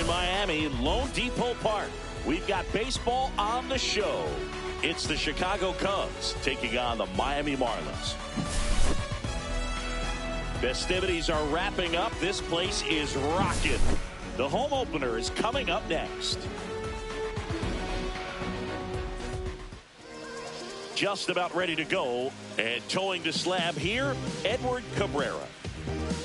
Miami, Lone Depot Park. We've got baseball on the show. It's the Chicago Cubs taking on the Miami Marlins. Festivities are wrapping up. This place is rocking. The home opener is coming up next. Just about ready to go, and towing the slab here, Edward Cabrera.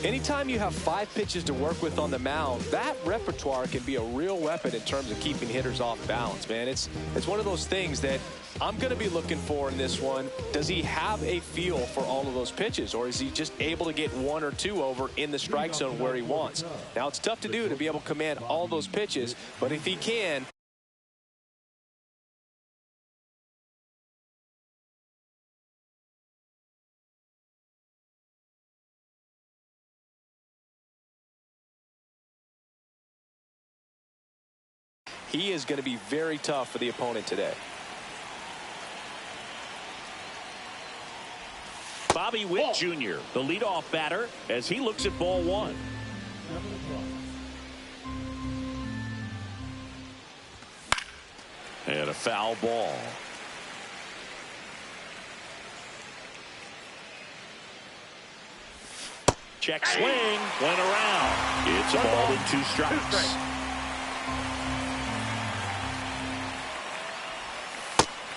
Anytime you have 5 pitches to work with on the mound, that repertoire can be a real weapon in terms of keeping hitters off balance, man. It's one of those things that I'm going to be looking for in this one. Does he have a feel for all of those pitches, or is he just able to get 1 or 2 over in the strike zone where he wants? Now, it's tough to do to be able to command all those pitches, but if he can, he is going to be very tough for the opponent today. Bobby Witt Jr., the leadoff batter, as he looks at ball 1. And a foul ball. Check swing, went around. It's a ball and 2 strikes.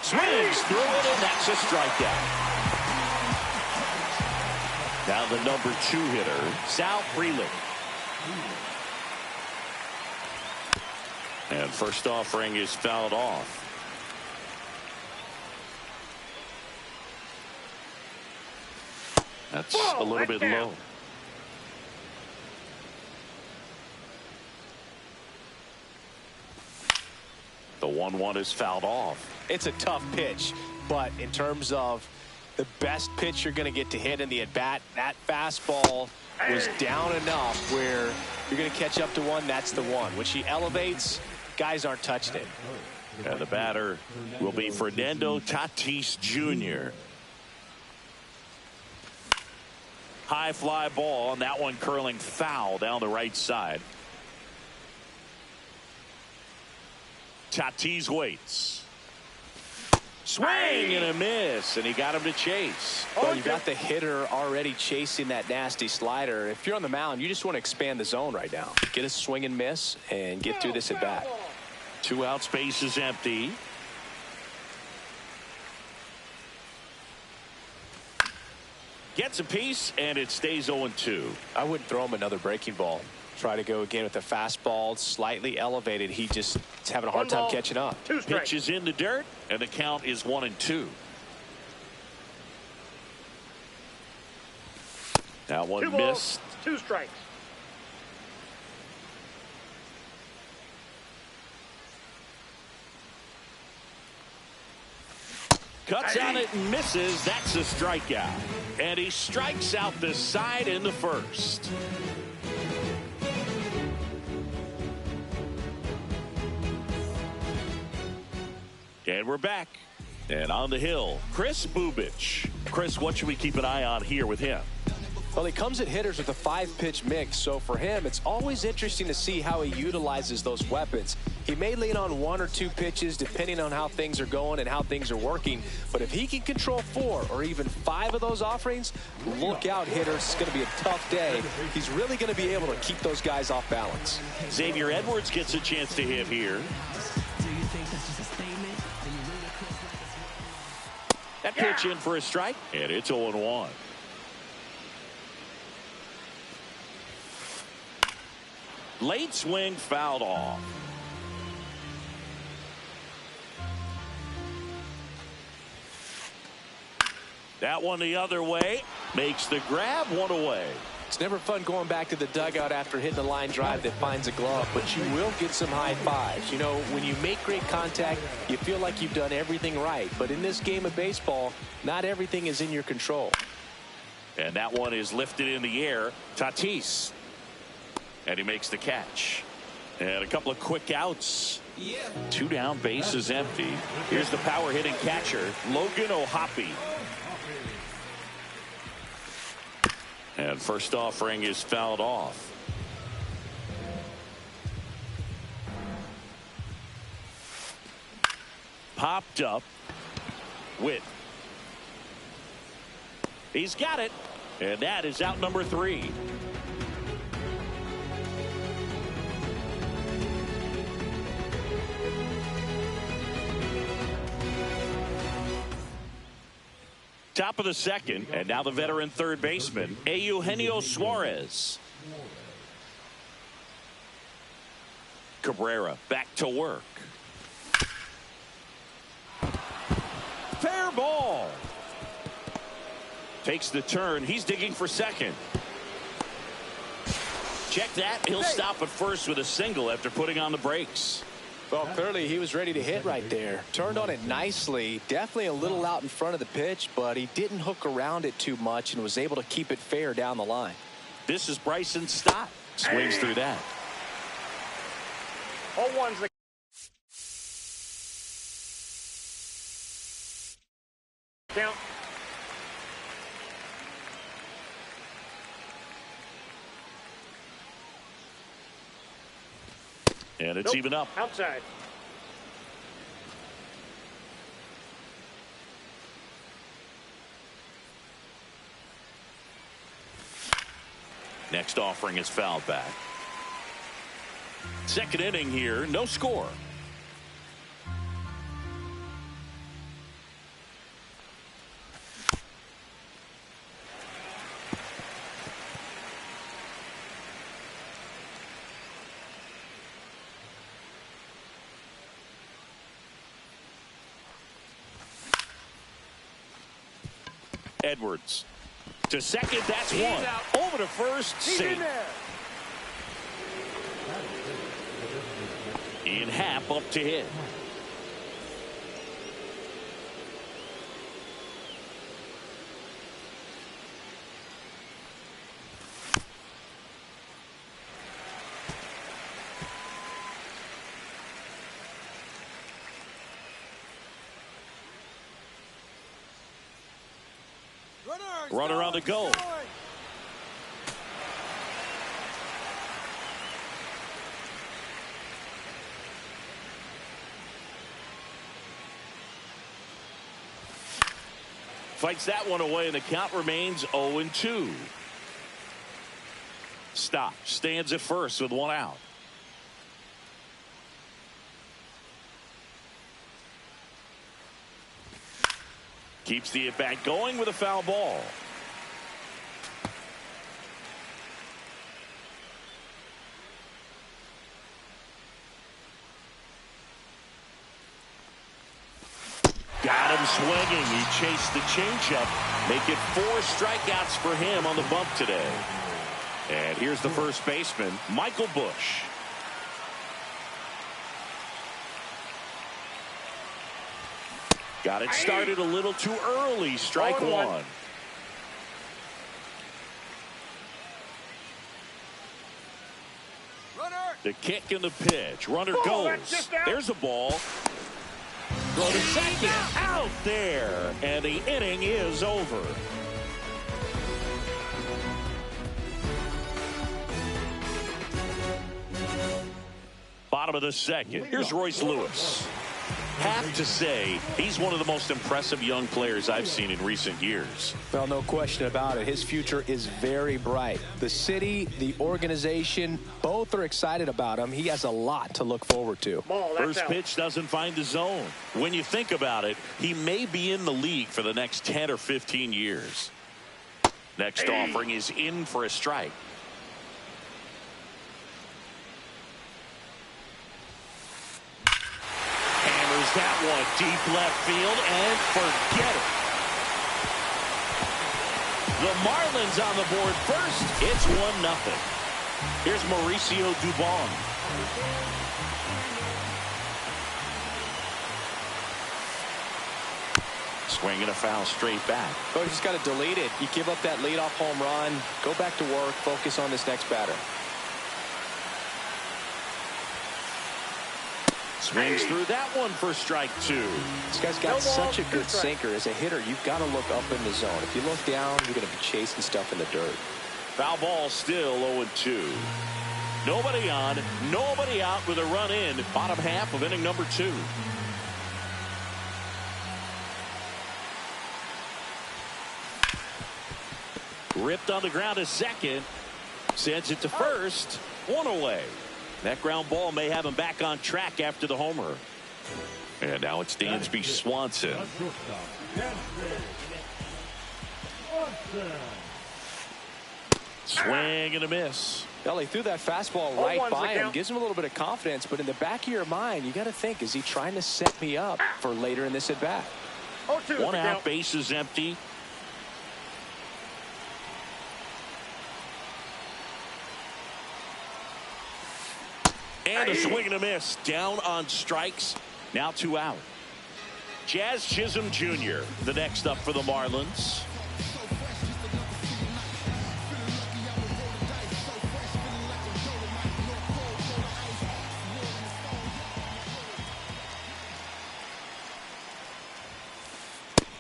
Swings through it, and that's a strikeout. Now the number 2 hitter, Sal Frelick. And first offering is fouled off. That's a little bit low. The 1-1 is fouled off. It's a tough pitch, but in terms of the best pitch you're going to get to hit in the at-bat, that fastball was down enough where you're going to catch up to one. That's the one. When she elevates, guys aren't touching it. And the batter will be Fernando Tatis Jr. High fly ball, and that one curling foul down the right side. Tatis waits. Swing and a miss, and he got him to chase. Well, you got the hitter already chasing that nasty slider. If you're on the mound, you just want to expand the zone right now. Get a swing and miss and get through this at bat. 2 outs, base is empty. Gets a piece, and it stays 0-2. I wouldn't throw him another breaking ball. Try to go again with the fastball, slightly elevated. He just is having a hard time catching up. Pitch is in the dirt, and the count is 1-2. That one missed. 2 strikes. Cuts on it and misses. That's a strikeout. And he strikes out the side in the first. And we're back. And on the hill, Chris Bubich. Chris, what should we keep an eye on here with him? Well, he comes at hitters with a 5-pitch mix, so for him, it's always interesting to see how he utilizes those weapons. He may lean on 1 or 2 pitches depending on how things are going and how things are working, but if he can control 4 or even 5 of those offerings, look out, hitters. It's going to be a tough day. He's really going to be able to keep those guys off balance. Xavier Edwards gets a chance to hit here. That pitch in for a strike, and it's 0-1. Late swing fouled off. That one the other way. Makes the grab, 1 away. It's never fun going back to the dugout after hitting a line drive that finds a glove, but you will get some high fives. You know, when you make great contact, you feel like you've done everything right. But in this game of baseball, not everything is in your control. And that one is lifted in the air. Tatis. And he makes the catch. And a couple of quick outs. 2 down, base is empty. Here's the power hitting catcher, Logan O'Hoppe. And first offering is fouled off. Popped up. Witt. He's got it. And that is out number 3. Top of the second, and now the veteran third baseman, Eugenio Suarez. Cabrera back to work. Fair ball. Takes the turn. He's digging for second. Check that. He'll stop at first with a single after putting on the brakes. Well, clearly he was ready to hit right there. Turned on it nicely. Definitely a little out in front of the pitch, but he didn't hook around it too much and was able to keep it fair down the line. This is Bryson Stott. Swings through that. 0-1's the count. And it's even up. Outside. Next offering is fouled back. Second inning here, no score. Edwards to second. That's one. Over to first. Safe. In half up to hit. Runner on the go. Fights that one away, and the count remains 0-2. Stop. Stands at first with one out. Keeps the at-bat going with a foul ball. Got him swinging. He chased the changeup. Make it 4 strikeouts for him on the bump today. And here's the first baseman, Michael Busch. Got it started a little too early. Strike one. The kick and the pitch. Runner goes. There's a ball. Throw to second. Out there. And the inning is over. Bottom of the second. Here's Royce Lewis. Have to say, he's one of the most impressive young players I've seen in recent years. Well, no question about it. His future is very bright. The city, the organization, both are excited about him. He has a lot to look forward to. First pitch doesn't find the zone. When you think about it, he may be in the league for the next 10 or 15 years. Next offering is in for a strike. That one deep left field, and forget it. The Marlins on the board first. It's 1-0. Here's Mauricio Dubon. Swinging a foul straight back. Oh, you just got to delete it. You give up that leadoff home run. Go back to work. Focus on this next batter. Swings through that one for strike 2. This guy's got such a good sinker. As a hitter, you've got to look up in the zone. If you look down, you're going to be chasing stuff in the dirt. Foul ball still 0-2. Nobody on, nobody out with a run in. Bottom half of inning number 2. Ripped on the ground to second. Sends it to first. One away. That ground ball may have him back on track after the homer. And now it's Dansby Swanson. Swing and a miss. Well, he threw that fastball right by him. Gives him a little bit of confidence. But in the back of your mind, you got to think, is he trying to set me up for later in this at-bat? 0-2. One out, bases empty. And a swing and a miss. Down on strikes. Now 2 out. Jazz Chisholm Jr. the next up for the Marlins.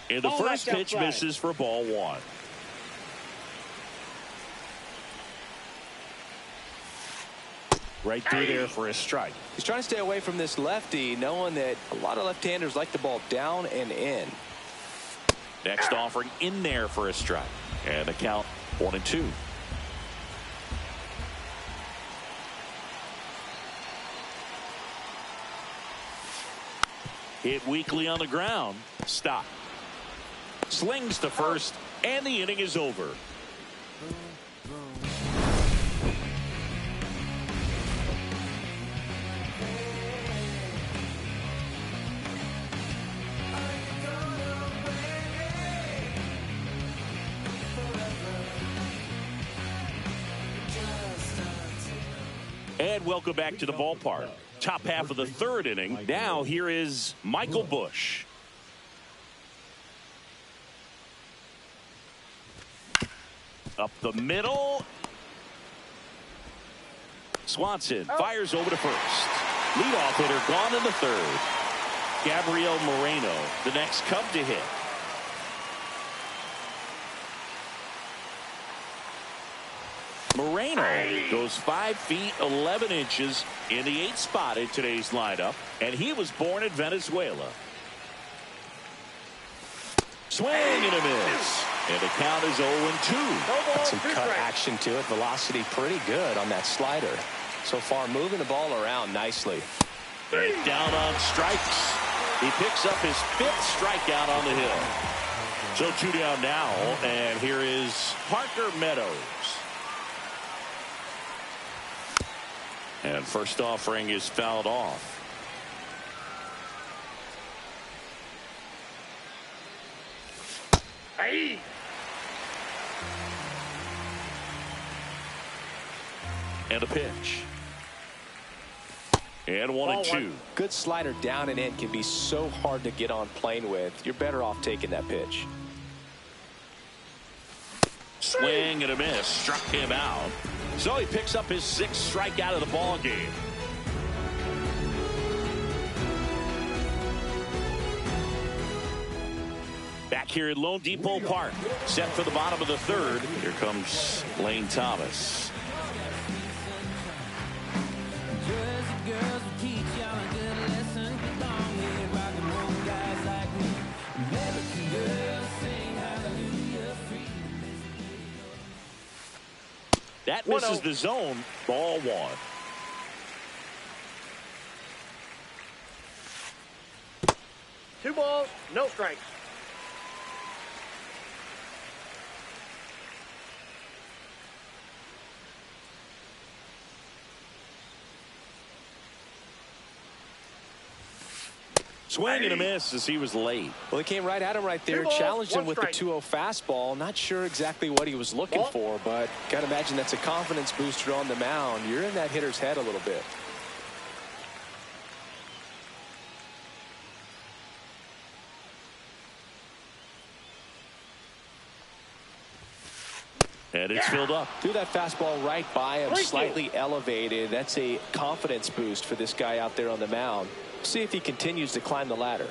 And the first pitch misses for ball 1. Right through there for a strike. He's trying to stay away from this lefty, knowing that a lot of left-handers like the ball down and in. Next offering in there for a strike. And the count 1-2. Hit weakly on the ground. Stop. Slings to first, and the inning is over. And welcome back to the ballpark. Top half of the 3rd inning. Now here is Michael Busch. Up the middle. Swanson fires over to first. Leadoff hitter gone in the 3rd. Gabriel Moreno, the next Cub to hit. Moreno goes 5 feet 11 inches in the 8th spot in today's lineup, and he was born in Venezuela. Swing and a miss. And the count is 0-2. Got some cut action to it. Velocity pretty good on that slider. So far moving the ball around nicely. And down on strikes. He picks up his 5th strikeout on the hill. So 2 down now, and here is Parker Meadows. And first offering is fouled off. Hey. And a pitch. And 1-2. Good slider down and in can be so hard to get on plane with. You're better off taking that pitch. Swing and a miss. Struck him out. So he picks up his 6th strikeout of the ball game. Back here at Lone Depot Park, set for the bottom of the 3rd. Here comes Lane Thomas. That misses the zone. Ball 1. Two balls, no strikes. Swing and a miss as he was late. Well, he came right at him right there, challenged him with the 2-0 fastball. Not sure exactly what he was looking for, but got to imagine that's a confidence booster on the mound. You're in that hitter's head a little bit. And it's filled up. Threw that fastball right by him, slightly elevated. That's a confidence boost for this guy out there on the mound. See if he continues to climb the ladder.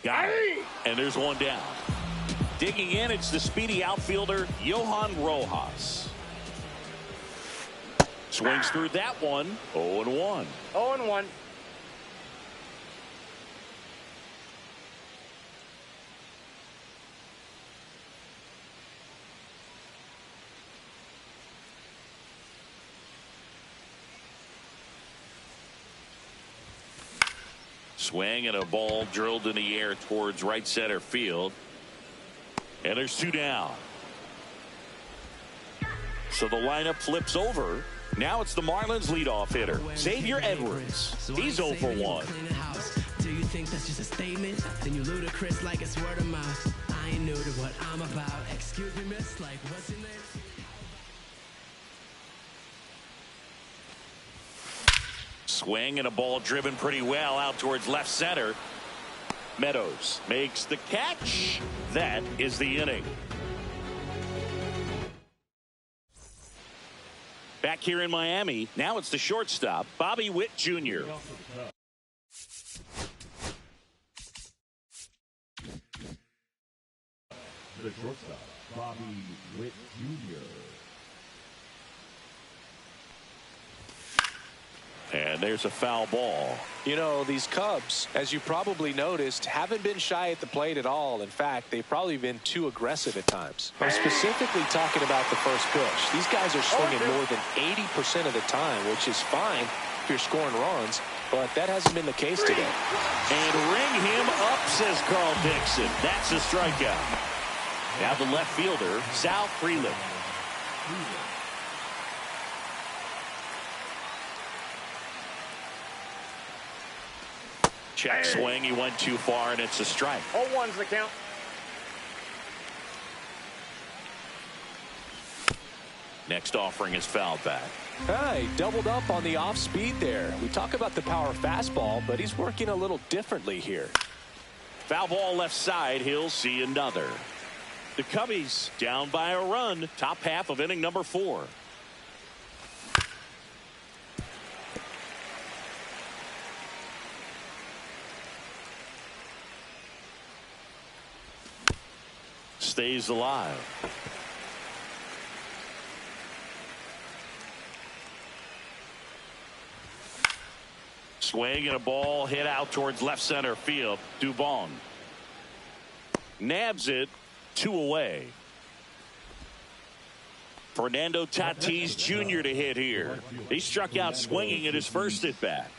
Got it. And there's one down. Digging in, it's the speedy outfielder, Johan Rojas. Swings through that one. 0-1. 0-1. Swing and a ball drilled in the air towards right center field. And there's 2 down. So the lineup flips over. Now it's the Marlins leadoff hitter, Xavier Edwards. He's 0 for 1. Do you think that's just a statement? Then you ludicrous like it's word of mouth. I ain't new to what I'm about. Excuse me, miss, like what's your name? Swing and a ball driven pretty well out towards left center. Meadows makes the catch. That is the inning. Back here in Miami, now it's the shortstop, Bobby Witt Jr. The shortstop, Bobby Witt Jr. And there's a foul ball. You know, these Cubs, as you probably noticed, haven't been shy at the plate at all. In fact, they've probably been too aggressive at times. I'm specifically talking about the first pitch. These guys are swinging more than 80% of the time, which is fine if you're scoring runs, but that hasn't been the case today. And ring him up, says Carl Dixon. That's a strikeout. Now the left fielder, Sal Freeland. Check swing. He went too far, and it's a strike. 0-1's the count. Next offering is fouled back. He doubled up on the off speed there. We talk about the power fastball, but he's working a little differently here. Foul ball left side. He'll see another. The Cubbies down by a run. Top half of inning number 4. Stays alive. Swing and a ball hit out towards left center field. Dubon nabs it, 2 away. Fernando Tatis Jr. to hit here. He struck out swinging at his first at bat.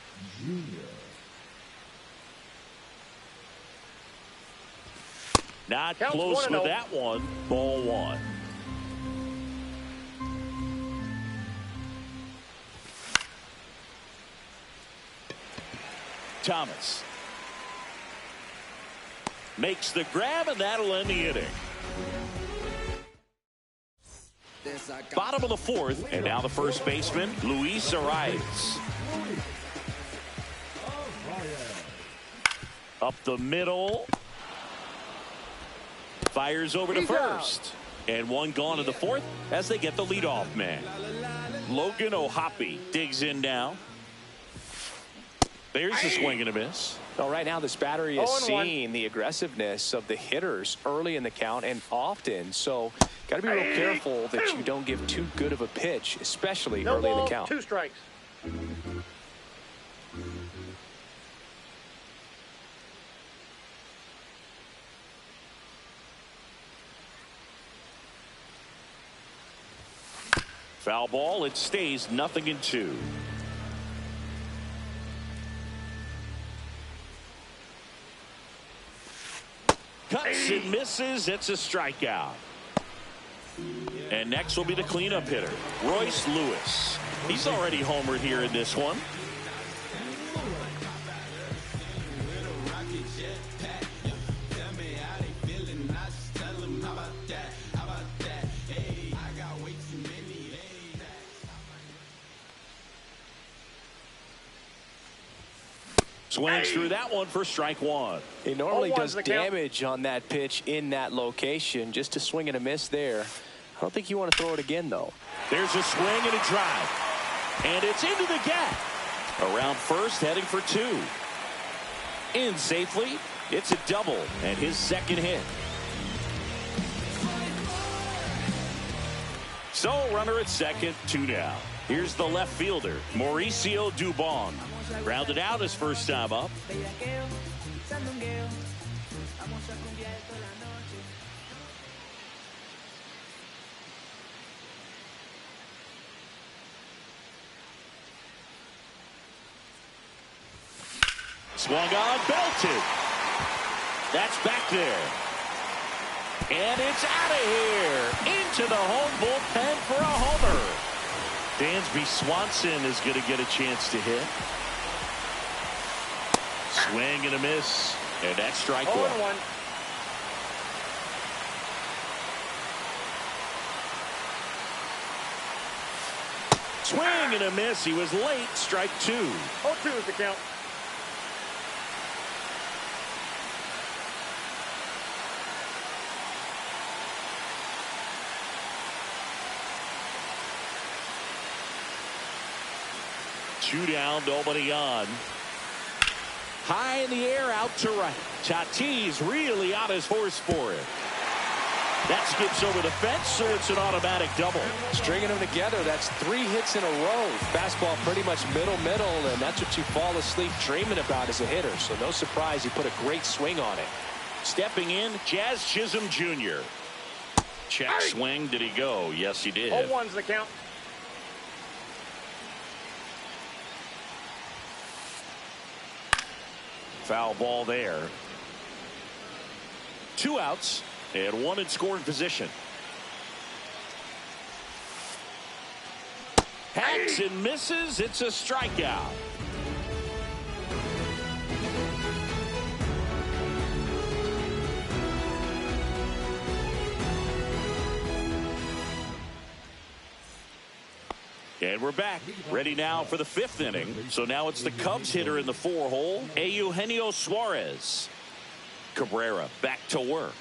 Not Counts close 1-0. with that one. Ball 1. Thomas makes the grab, and that'll end the inning. Bottom of the 4th, and now the first baseman, Luis Arias. Up the middle. Fires over to first. And one gone in the 4th as they get the leadoff man. Logan O'Hoppe digs in now. There's the swing and a miss. Well, right now this battery is 0-1. seeing the aggressiveness of the hitters early in the count and often. So got to be real careful that you don't give too good of a pitch, especially No early in the balls, count. 2 strikes. Foul ball. It stays 0-2. Cuts and misses. It's a strikeout. And next will be the cleanup hitter, Royce Lewis. He's already homered here in this one. Swings through that one for strike 1. He normally 0-1's does the count. damage on that pitch in that location. Just a swing and a miss there. I don't think you want to throw it again, though. There's a swing and a drive. And it's into the gap. Around first, heading for 2. In safely. It's a double and his second hit. So runner at second, 2 down. Here's the left fielder, Mauricio Dubon. Grounded out his first time up. Swung on, belted. That's back there. And it's out of here. Into the home bullpen for a homer. Dansby Swanson is going to get a chance to hit. Swing and a miss. And that's strike one. 0-1. Swing and a miss. He was late. Strike two. 0-2 is the count. Two down, nobody on. High in the air, out to right. Tatis really on his horse for it. That skips over the fence, so it's an automatic double. Stringing them together, that's 3 hits in a row. Fastball pretty much middle, and that's what you fall asleep dreaming about as a hitter. So no surprise, he put a great swing on it. Stepping in, Jazz Chisholm Jr. Check swing. Did he go? Yes, he did. 0-1's the count. Foul ball there. 2 outs and 1 in scoring position. Hacks and misses. It's a strikeout. And we're back, ready now for the 5th inning. So now it's the Cubs hitter in the 4-hole, Eugenio Suarez. Cabrera back to work.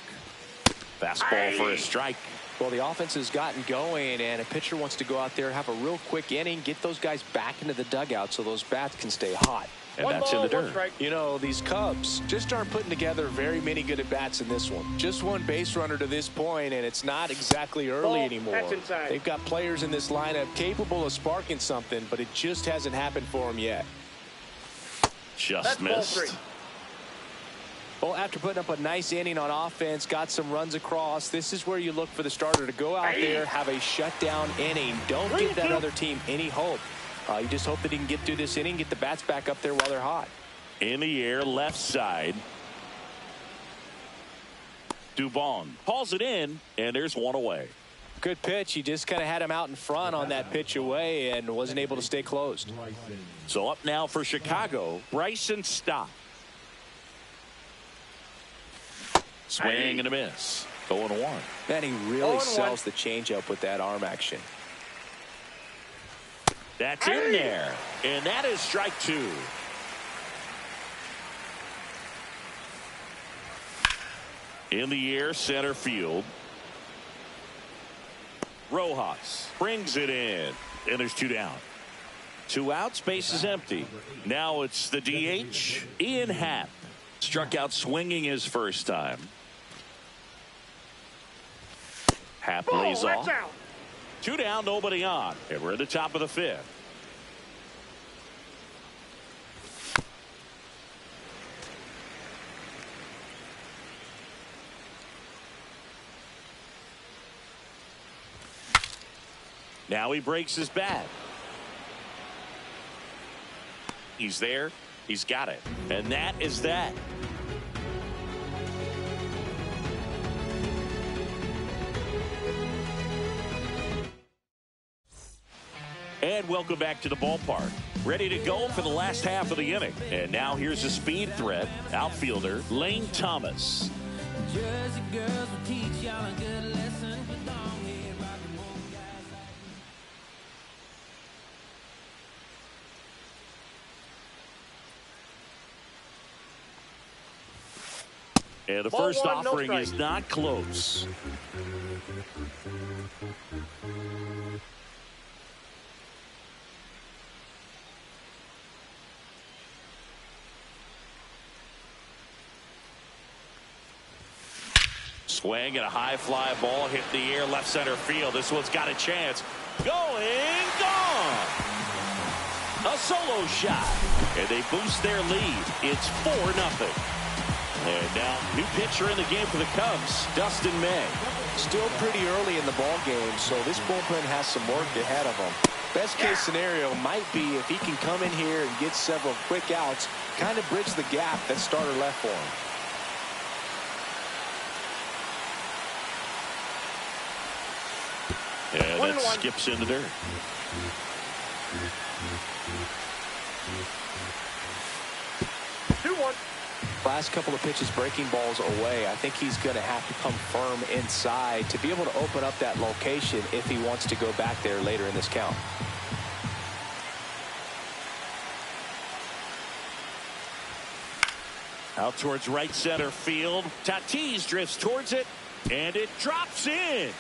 Fastball for a strike. Well, the offense has gotten going, and a pitcher wants to go out there, have a real quick inning, get those guys back into the dugout so those bats can stay hot. And that's in the dirt. You know, these Cubs just aren't putting together very many good at-bats in this one. Just one base runner to this point, and it's not exactly early anymore. That's inside. They've got players in this lineup capable of sparking something, but it just hasn't happened for them yet. Just missed. Well, after putting up a nice inning on offense, got some runs across, this is where you look for the starter to go out there, have a shutdown inning. Don't give that other team any hope. You just hope that he can get through this inning, get the bats back up there while they're hot. In the air, left side. Dubon hauls it in, and there's one away. Good pitch. He just kind of had him out in front on that pitch away and wasn't able to stay closed. So up now for Chicago, Bryson Stott. Swing and a miss. 0-1. Man, he really sells the changeup with that arm action. That's in there. And that is strike 2. In the air, center field. Rojas brings it in. And there's 2 down. 2 outs, base is empty. Now it's the DH, Ian Happ. Struck out swinging his first time. Happ lays off. Out. 2 down, nobody on. And we're at the top of the 5th. Now he breaks his bat. He's there. He's got it. And that is that. And welcome back to the ballpark. Ready to go for the last half of the inning. And now here's a speed threat, outfielder Lane Thomas. Jersey girls will teach y'all a good lesson. With long hair, rockin' warm guys like And the Ball first 1, no offering is strike. not close. Swing and a high fly ball hit the air left center field. This one's got a chance. Going, gone. A solo shot. And they boost their lead. It's 4-0. And now new pitcher in the game for the Cubs, Dustin May. Still pretty early in the ball game, so this bullpen has some work ahead of them. Best case scenario might be if he can come in here and get several quick outs, kind of bridge the gap that starter left for him. Yeah, that skips into dirt. Last couple of pitches breaking balls away. I think he's going to have to come firm inside to be able to open up that location if he wants to go back there later in this count. Out towards right center field. Tatis drifts towards it, and it drops in.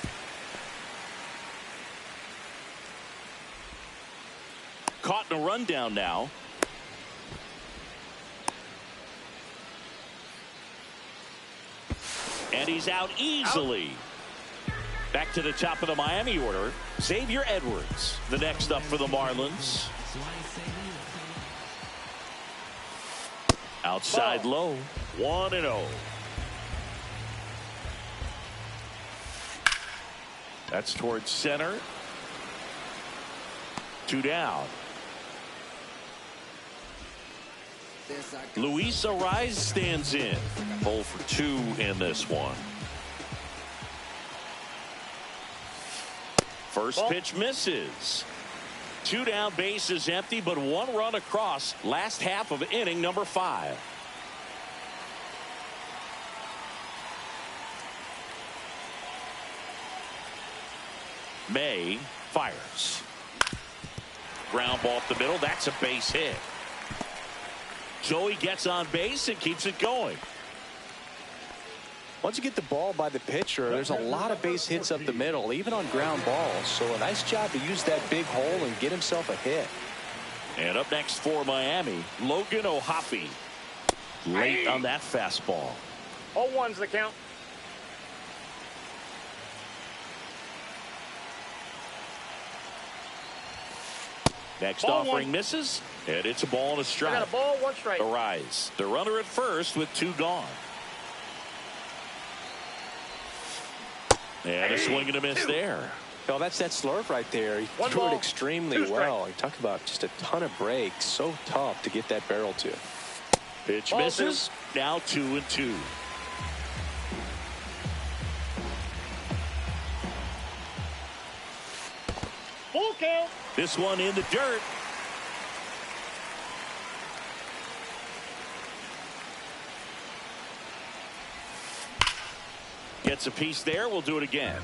Caught in a rundown now. And he's out easily. Back to the top of the Miami order. Xavier Edwards, the next up for the Marlins. Outside low, 1-0. That's towards center. 2 down. Luis Ariz stands in. 0 for 2 in this one. First pitch misses. 2 down, bases empty, but 1 run across. Last half of inning number 5. May fires. Ground ball up the middle. That's a base hit. So he gets on base and keeps it going. Once you get the ball by the pitcher, there's a lot of base hits up the middle, even on ground balls. So a nice job to use that big hole and get himself a hit. And up next for Miami, Logan O'Hoppe. Late on that fastball. 0-1's the count. Next Ball offering 1. misses, and it's a ball and a strike. I got a ball, 1 strike. Ariz, the runner at first with 2 gone. And a swing and a miss there. Well, that's that slurve right there. He threw it extremely well. You talk about just a ton of breaks. So tough to get that barrel to. Pitch Ball misses. Now 2-2. Full count. This one in the dirt. Gets a piece there. We'll do it again.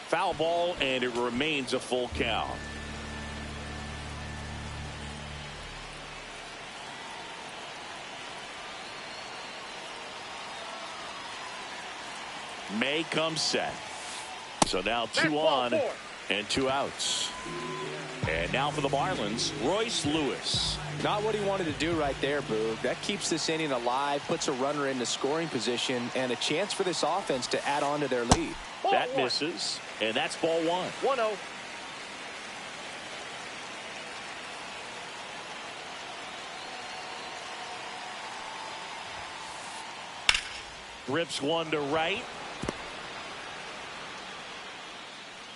Foul ball, and it remains a full count. May comes set. So now 2 on and 2 outs. And now for the Marlins, Royce Lewis. Not what he wanted to do right there, Boog. That keeps this inning alive, puts a runner in the scoring position, and a chance for this offense to add on to their lead. That misses, and that's ball 1. 1-0. Rips one to right.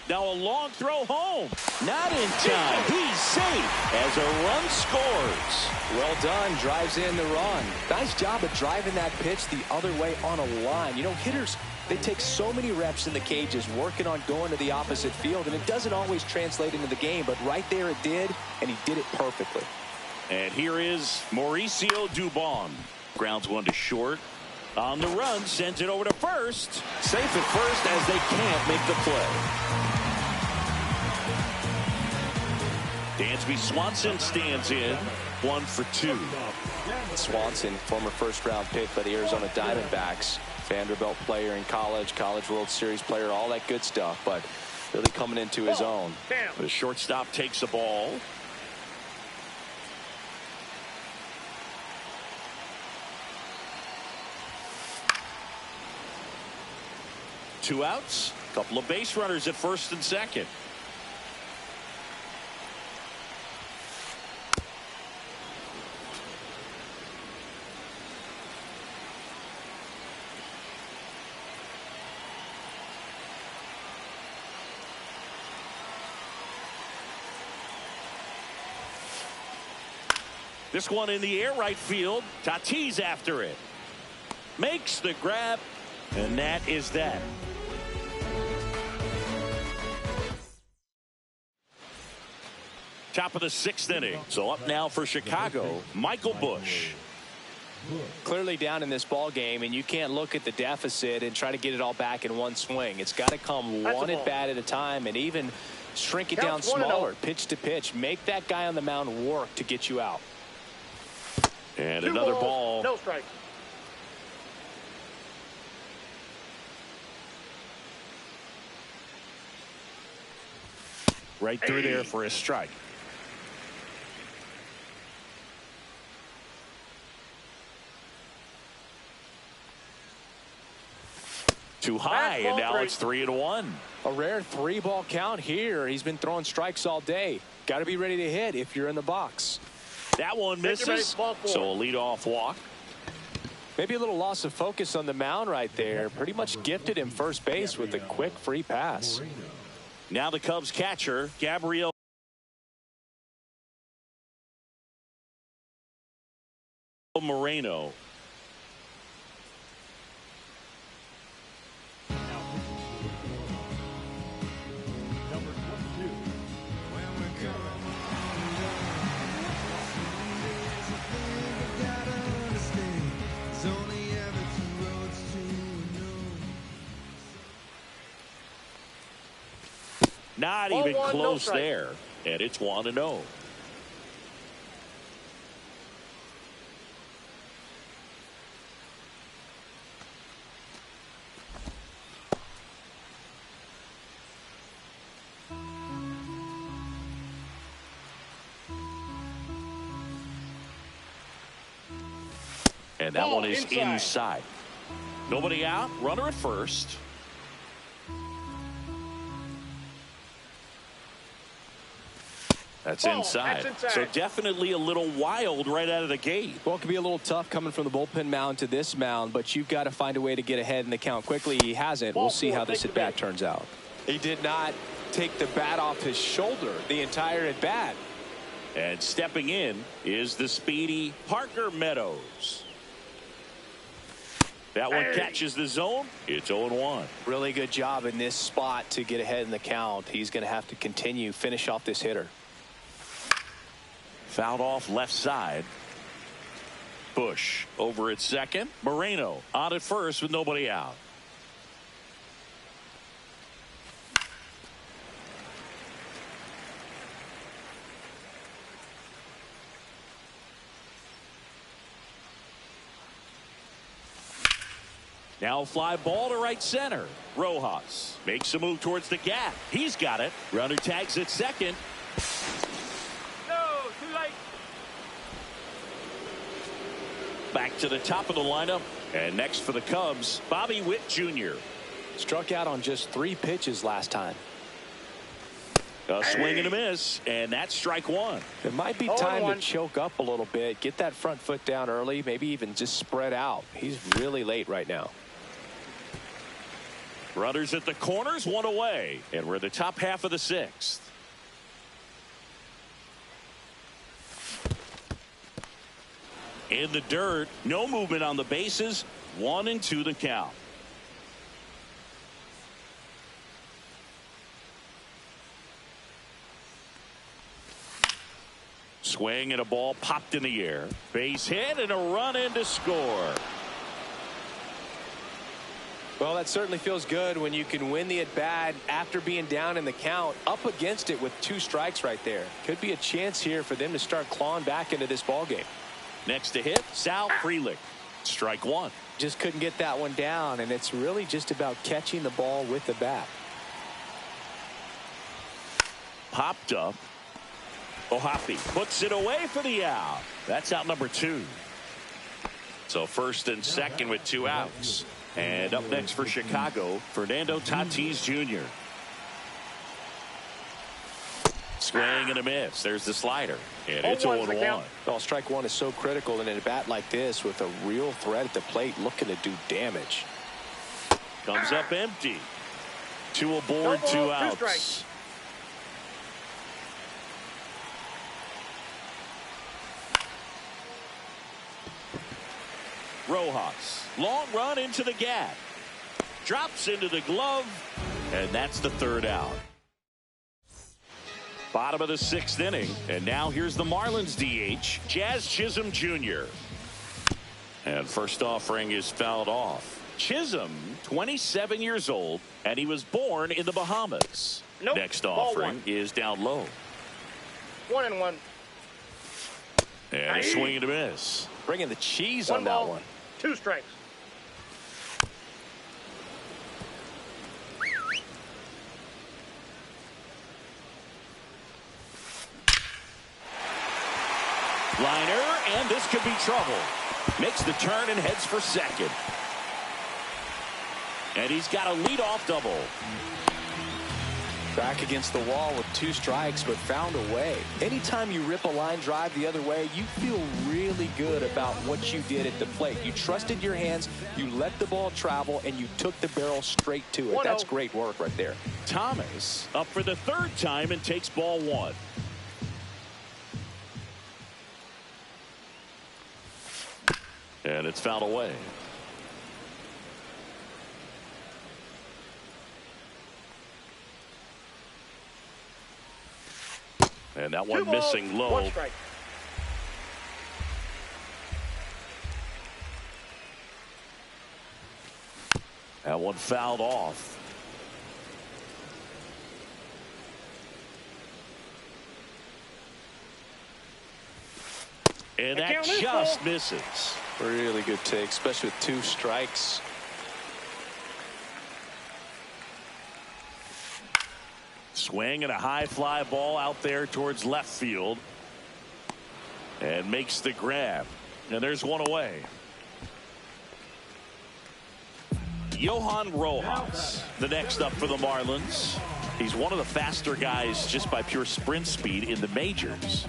Now a long throw home. Not in time. He's safe as a run scores. Well done. Drives in the run. Nice job of driving that pitch the other way on a line. You know, hitters, they take so many reps in the cages working on going to the opposite field, and it doesn't always translate into the game, but right there it did, and he did it perfectly. And here is Mauricio Dubon. Grounds one to short. On the run, sends it over to first. Safe at first as they can't make the play. Dansby Swanson stands in. 1 for 2. Swanson, former first-round pick by the Arizona Diamondbacks. Vanderbilt player in college, College World Series player, all that good stuff, but really coming into his own. The shortstop takes the ball. Two outs. Couple of base runners at first and second. This one in the air right field. Tatis after it. Makes the grab. And that is that. Top of the 6th inning. So up now for Chicago, Michael Busch. Clearly down in this ball game, and you can't look at the deficit and try to get it all back in one swing. It's got to come one at bat at a time, and even shrink it down smaller, pitch to pitch. Make that guy on the mound work to get you out. And another ball. No strike. Right through there for a strike. Too high, and now it's 3-1. A rare 3-ball count here. He's been throwing strikes all day. Got to be ready to hit if you're in the box. That one misses, so a leadoff walk. Maybe a little loss of focus on the mound right there. Pretty much gifted him first base with a quick free pass. Now the Cubs catcher, Gabriel Moreno. Not even close there, and it's 1-0. And that one is inside. Nobody out, runner at first. That's inside. So definitely a little wild right out of the gate. Well, it can be a little tough coming from the bullpen mound to this mound, but you've got to find a way to get ahead in the count quickly. He hasn't. We'll see how this at bat turns out. He did not take the bat off his shoulder the entire at bat. And stepping in is the speedy Parker Meadows. That one catches the zone. It's 0-1. Really good job in this spot to get ahead in the count. He's going to have to continue, finish off this hitter. Fouled off left side. Busch over at second. Moreno on at first with nobody out. Now a fly ball to right center. Rojas makes a move towards the gap. He's got it. Runner tags at second. Back to the top of the lineup. And next for the Cubs, Bobby Witt Jr. Struck out on just 3 pitches last time. A swing and a miss, and that's strike one. It might be time to choke up a little bit, get that front foot down early, maybe even just spread out. He's really late right now. Runners at the corners, one away, and we're the top half of the 6th. In the dirt, no movement on the bases, 1-2 the count. Swing and a ball popped in the air. Base hit and a run in to score. Well, that certainly feels good when you can win the at bat after being down in the count, up against it with 2 strikes right there. Could be a chance here for them to start clawing back into this ball game. Next to hit, Sal Frelick. Strike one. Just couldn't get that one down, and it's really just about catching the ball with the bat. Popped up. Ohapi puts it away for the out. That's out number 2. So first and second with 2 outs. And up next for Chicago, Fernando Tatis Jr. Swing and a miss. There's the slider. And it's 0-1. Well, strike one is so critical in a bat like this with a real threat at the plate looking to do damage. Comes up empty. 2 aboard, 2 outs. Rojas. Long run into the gap. Drops into the glove. And that's the third out. Bottom of the 6th inning. And now here's the Marlins DH, Jazz Chisholm Jr. And first offering is fouled off. Chisholm, 27 years old, and he was born in the Bahamas. Nope. Next Ball offering one. is down low. 1-1. And a swing and a miss. Bringing the cheese One on ball, that one. 2 strikes. Liner, and this could be trouble. Makes the turn and heads for second. And he's got a leadoff double. Back against the wall with 2 strikes, but found a way. Anytime you rip a line drive the other way, you feel really good about what you did at the plate. You trusted your hands, you let the ball travel, and you took the barrel straight to it. 1-0. That's great work right there. Thomas up for the 3rd time and takes ball 1. And it's fouled away. And that 2 one balls, missing low. 1 strike. That one fouled off. And The that count is just full. misses. Really good take, especially with 2 strikes. Swing and a high fly ball out there towards left field. And makes the grab. And there's one away. Johan Rojas, the next up for the Marlins. He's one of the faster guys just by pure sprint speed in the majors.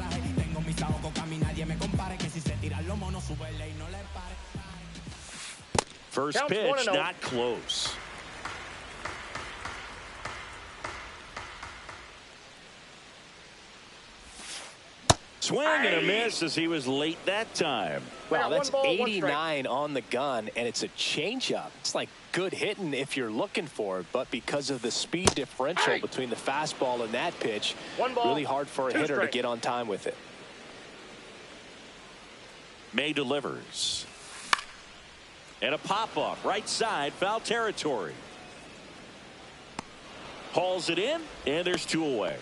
First Counts pitch, 1-0. not close. Swing and a miss as he was late that time. Wow, got that's 1 ball, 1 strike. 89 on the gun, and it's a changeup. It's like good hitting if you're looking for it, but because of the speed differential between the fastball and that pitch, 1 ball, really hard for a 2 hitter strikes. to get on time with it. May delivers. And a pop-up right side, foul territory. Hauls it in, and there's 2 away.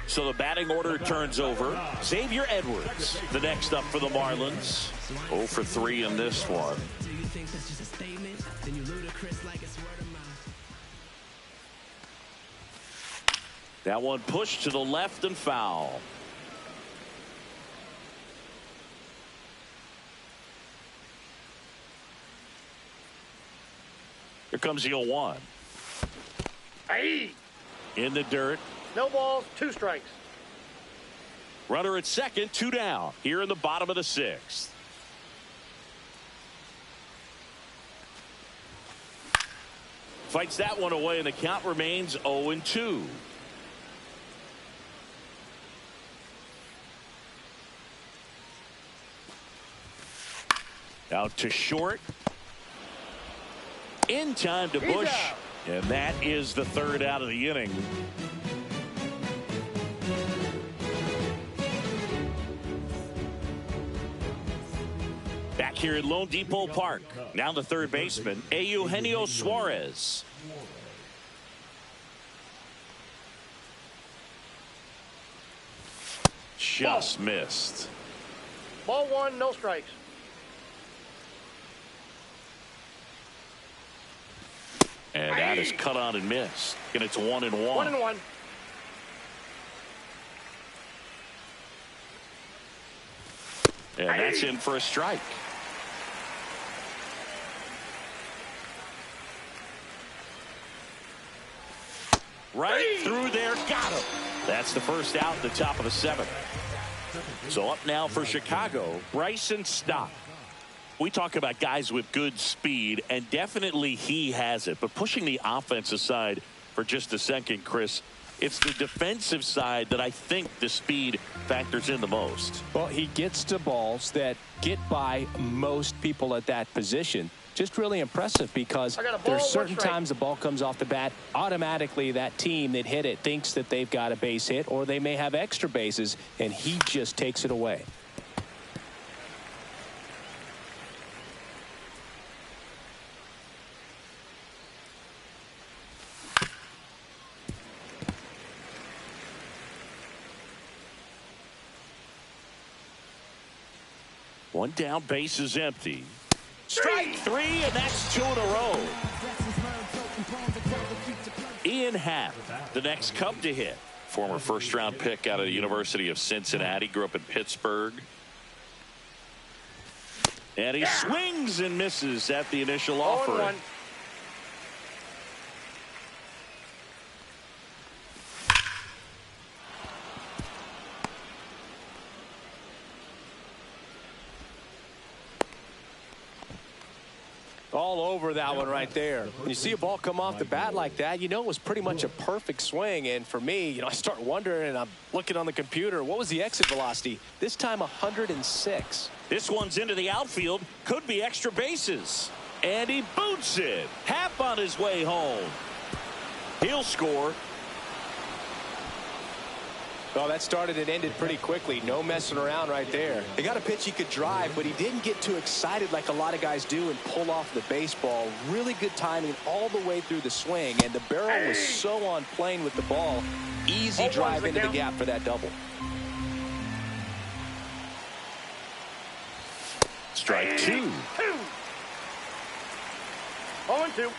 So the batting order turns over. Xavier Edwards, the next up for the Marlins. 0 for 3 in this one. Do you think that's just a statement? Then you ludicrous like it's word of mouth. That one pushed to the left and foul. Here comes the 0-1. Aye. In the dirt. No balls, 2 strikes. Runner at second, 2 down. Here in the bottom of the 6th. Fights that one away, and the count remains 0-2. Out to short. In time to He's Bush. out. And that is the 3rd out of the inning. Back here at Lone Depot Park. Now the 3rd baseman, Eugenio Suarez. Just missed. Ball 1, no strikes. And that is cut on and missed. And it's 1-1. 1-1. And that's in for a strike. Right through there, got him. That's the first out at the top of the 7th. So up now for Chicago, Bryson Stott. We talk about guys with good speed, and definitely he has it. But pushing the offense aside for just a second, Chris, It's the defensive side that I think the speed factors in the most. Well, he gets to balls that get by most people at that position. Just really impressive because there's certain times the ball comes off the bat, automatically that team that hit it thinks that they've got a base hit or they may have extra bases, and he just takes it away. One down, base is empty. Strike three, and that's 2 in a row. Ian Happ, the next Cub to hit. Former first-round pick out of the University of Cincinnati. Grew up in Pittsburgh. And he swings and misses at the initial offer. All over that one right there. When you see a ball come off the bat like that, you know it was pretty much a perfect swing. And for me, I start wondering, and I'm looking on the computer, what was the exit velocity? This time 106. This one's into the outfield. Could be extra bases. And he boots it. Happ on his way home. He'll score. Well, that started and ended pretty quickly. No messing around right there. He got a pitch he could drive, but he didn't get too excited like a lot of guys do and pull off the baseball. Really good timing all the way through the swing, and the barrel was so on plane with the ball. Easy drive into the gap for that double. Strike two. 0-2.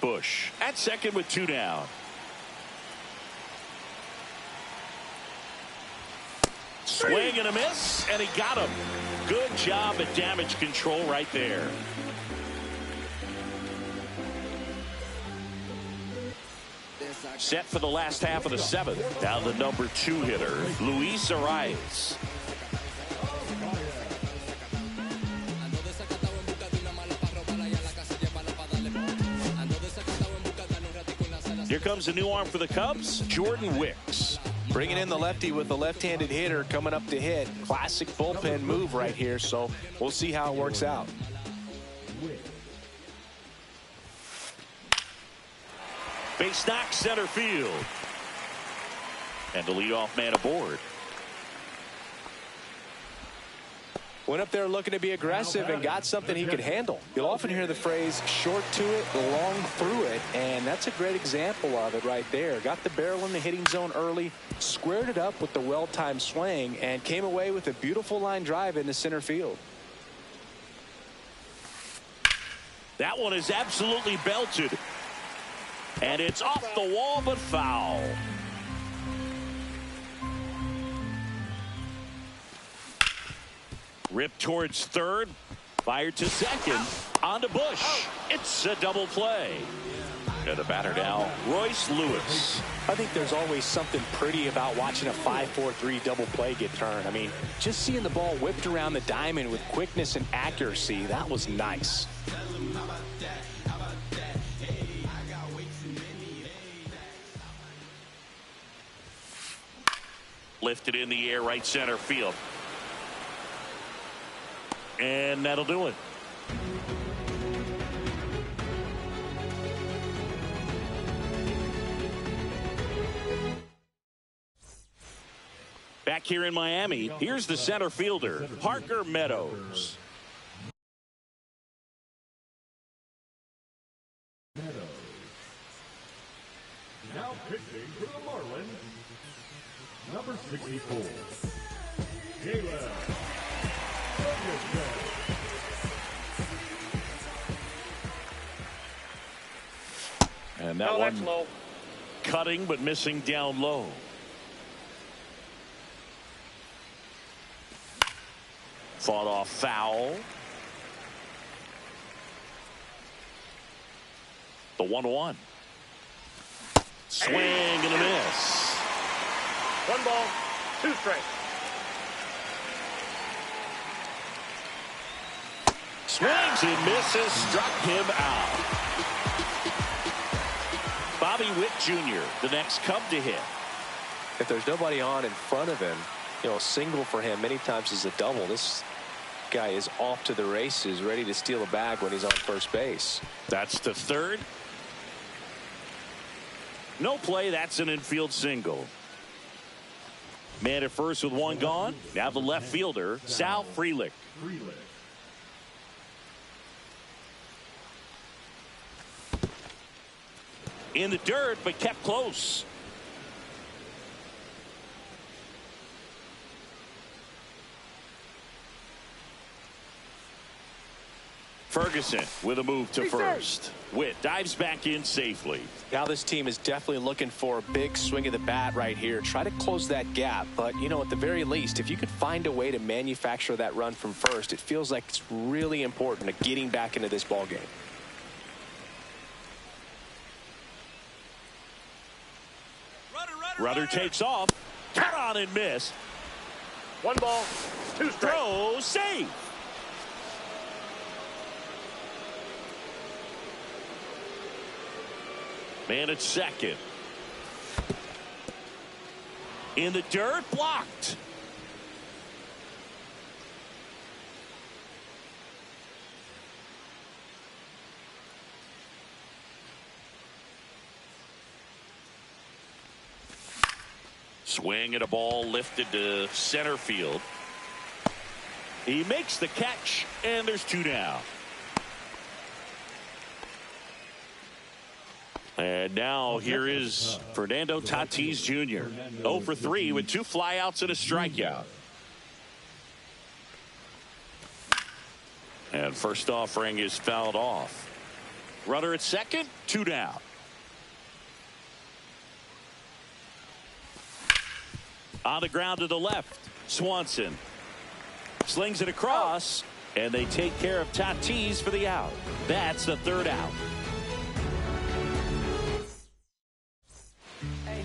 Bush at second with 2 down. Swing and a miss, and he got him. Good job at damage control right there. Set for the last half of the 7th. Now the number 2 hitter, Luis Arias. Here comes a new arm for the Cubs, Jordan Wicks. Bringing in the lefty with the left-handed hitter coming up to hit. Classic bullpen move right here, so we'll see how it works out. Base knock, center field. And the leadoff man aboard. Went up there looking to be aggressive and got something he could handle. You'll often hear the phrase short to it, long through it, and that's a great example of it right there. Got the barrel in the hitting zone early, squared it up with the well-timed swing, and came away with a beautiful line drive into center field. That one is absolutely belted. And it's off the wall, but foul. Ripped towards third. Fired to second. On to Bush. It's a double play. And the batter now, Royce Lewis. I think there's always something pretty about watching a 5-4-3 double play get turned. I mean, just seeing the ball whipped around the diamond with quickness and accuracy, that was nice. Lifted in the air, right center field. And that'll do it. Back here in Miami, here's the center fielder, Parker Meadows. Now pitching for the Marlins, number 64, Caleb. And that one low. Cutting but missing down low. Fought off foul. The 1-1. Swing and a miss. 1 ball, 2 strikes. Swings and misses, struck him out. Bobby Witt Jr., the next Cub to hit. If there's nobody on in front of him, you know, a single for him many times is a double. This guy is off to the races, ready to steal a bag when he's on first base. That's the third. No play. That's an infield single. Man at first with one gone. Now the left fielder, Sal Frelick. In the dirt, but kept close. Ferguson with a move to first. Witt dives back in safely. Now this team is definitely looking for a big swing of the bat right here. Try to close that gap. But, you know, at the very least, if you could find a way to manufacture that run from first, it feels like it's really important to getting back into this ball game. Rudder takes off. Cut on and miss. 1 ball, 2 strikes. Throw, save. Man at second. In the dirt, blocked. Swing and a ball lifted to center field. He makes the catch, and there's 2 down. And now here is Fernando Tatis Jr. 0 for 3 with 2 flyouts and a strikeout. And first offering is fouled off. Runner at second, 2 down. On the ground to the left, Swanson slings it across, and they take care of Tatis for the out. That's the 3rd out.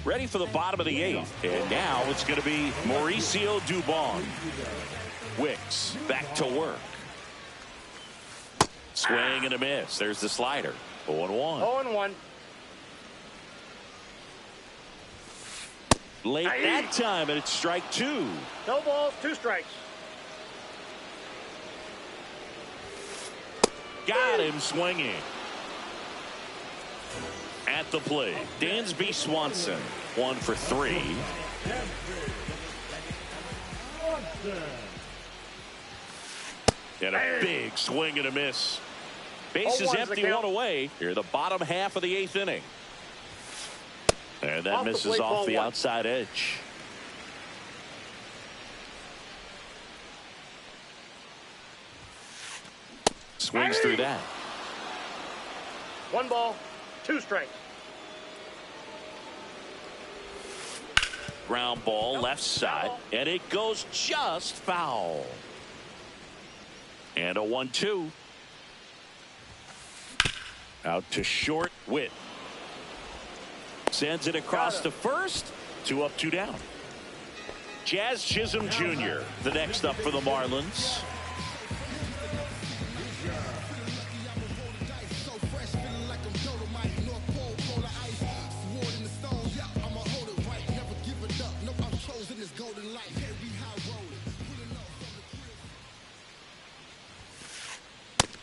Ready for the bottom of the 8th. And now it's going to be Mauricio Dubon. Wicks back to work. Swing and a miss. There's the slider. 0-1. 0-1. Late that time, and it's strike 2. No balls, 2 strikes. Got him swinging. At the plate, Dansby Swanson, 1 for 3. And a big swing and a miss. Bases empty, 1 away. Here, the bottom half of the 8th inning. And that misses off the outside edge. Swings through that. 1 ball, 2 strikes. Ground ball left side, and it goes just foul. And a 1-2. Out to short. Witt sends it across to first. 2 up, 2 down. Jazz Chisholm Jr., the next up for the Marlins.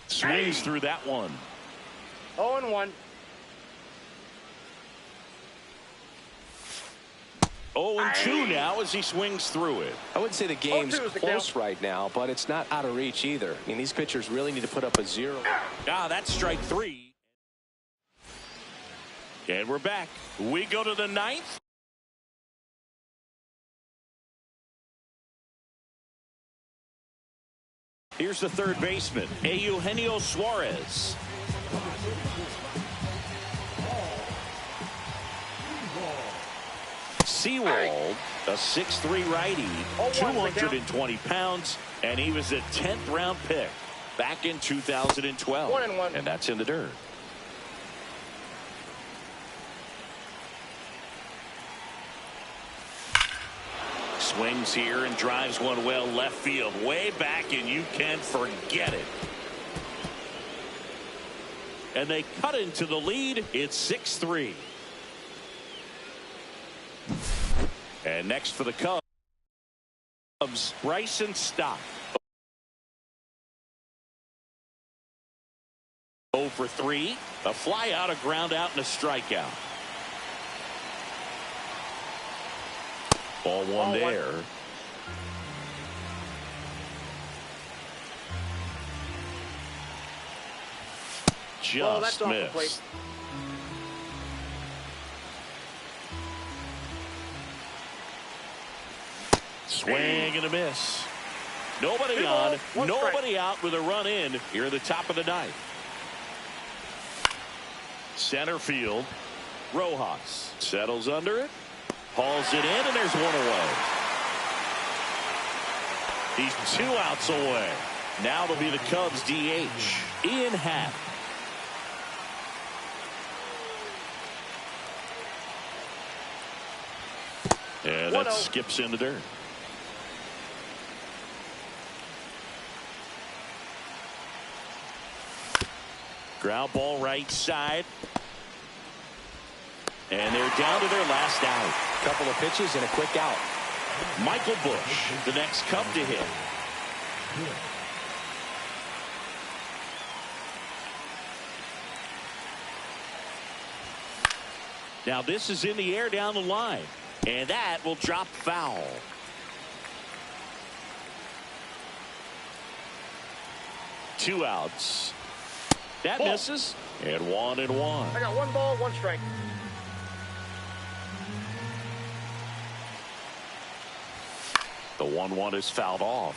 Swings through that one. 0-1. 0-2 now as he swings through it. I wouldn't say the game's close right now, but it's not out of reach either. I mean, these pitchers really need to put up a 0. That's strike 3. And we're back. We go to the 9th. Here's the third baseman, Eugenio Suarez. Sewald, a 6'3" righty, 220 pounds, and he was a 10th round pick back in 2012. 1-1. And that's in the dirt. Swings here and drives one well left field, way back, and you can forget it. and they cut into the lead. It's 6-3. And next for the Cubs, Bryson Stott. 0 for 3. A fly out, a ground out, and a strikeout. Ball one there. Just missed. Swing and a miss. Nobody on, nobody out with a run in here at the top of the ninth. Center field. Rojas settles under it. Hauls it in, and there's one away. He's 2 outs away. Now it'll be the Cubs DH, Ian Happ. And that skips in the dirt. Ground ball right side. And they're down to their last out. Couple of pitches and a quick out. Michael Bush, the next Cub to hit. Now this is in the air down the line. And that will drop foul. Two outs. That misses. And 1-1. I got 1 ball, 1 strike. The 1-1 is fouled off.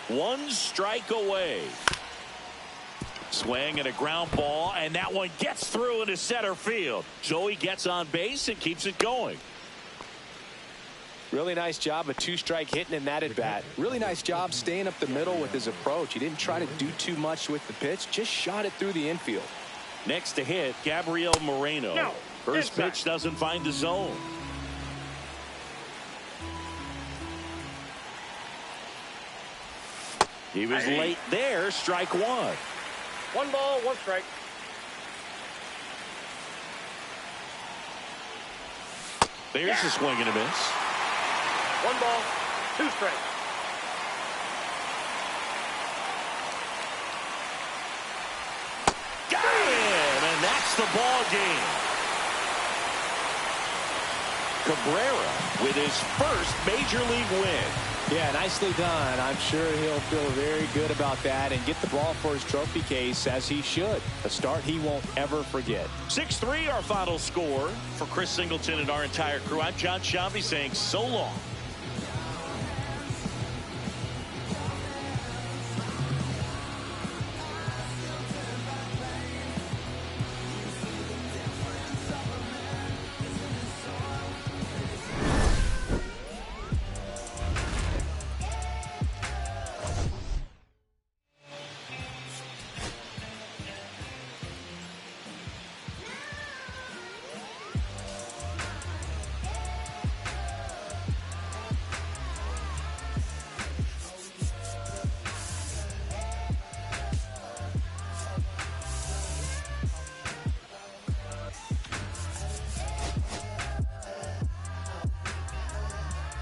One strike away. Swing and a ground ball, and that one gets through into center field. Joey gets on base and keeps it going. Really nice job of 2-strike hitting in that at bat. Really nice job staying up the middle with his approach. He didn't try to do too much with the pitch, just shot it through the infield. Next to hit, Gabriel Moreno. No, First pitch doesn't find the zone. He was late there. Strike 1. 1 ball, 1 strike. There's a swing and a miss. 1 ball, 2 strikes. Got him, and that's the ball game. Cabrera with his first major league win. Yeah, nicely done. I'm sure he'll feel very good about that and get the ball for his trophy case, as he should. A start he won't ever forget. 6-3 our final score. For Chris Singleton and our entire crew, I'm John Shambi saying so long.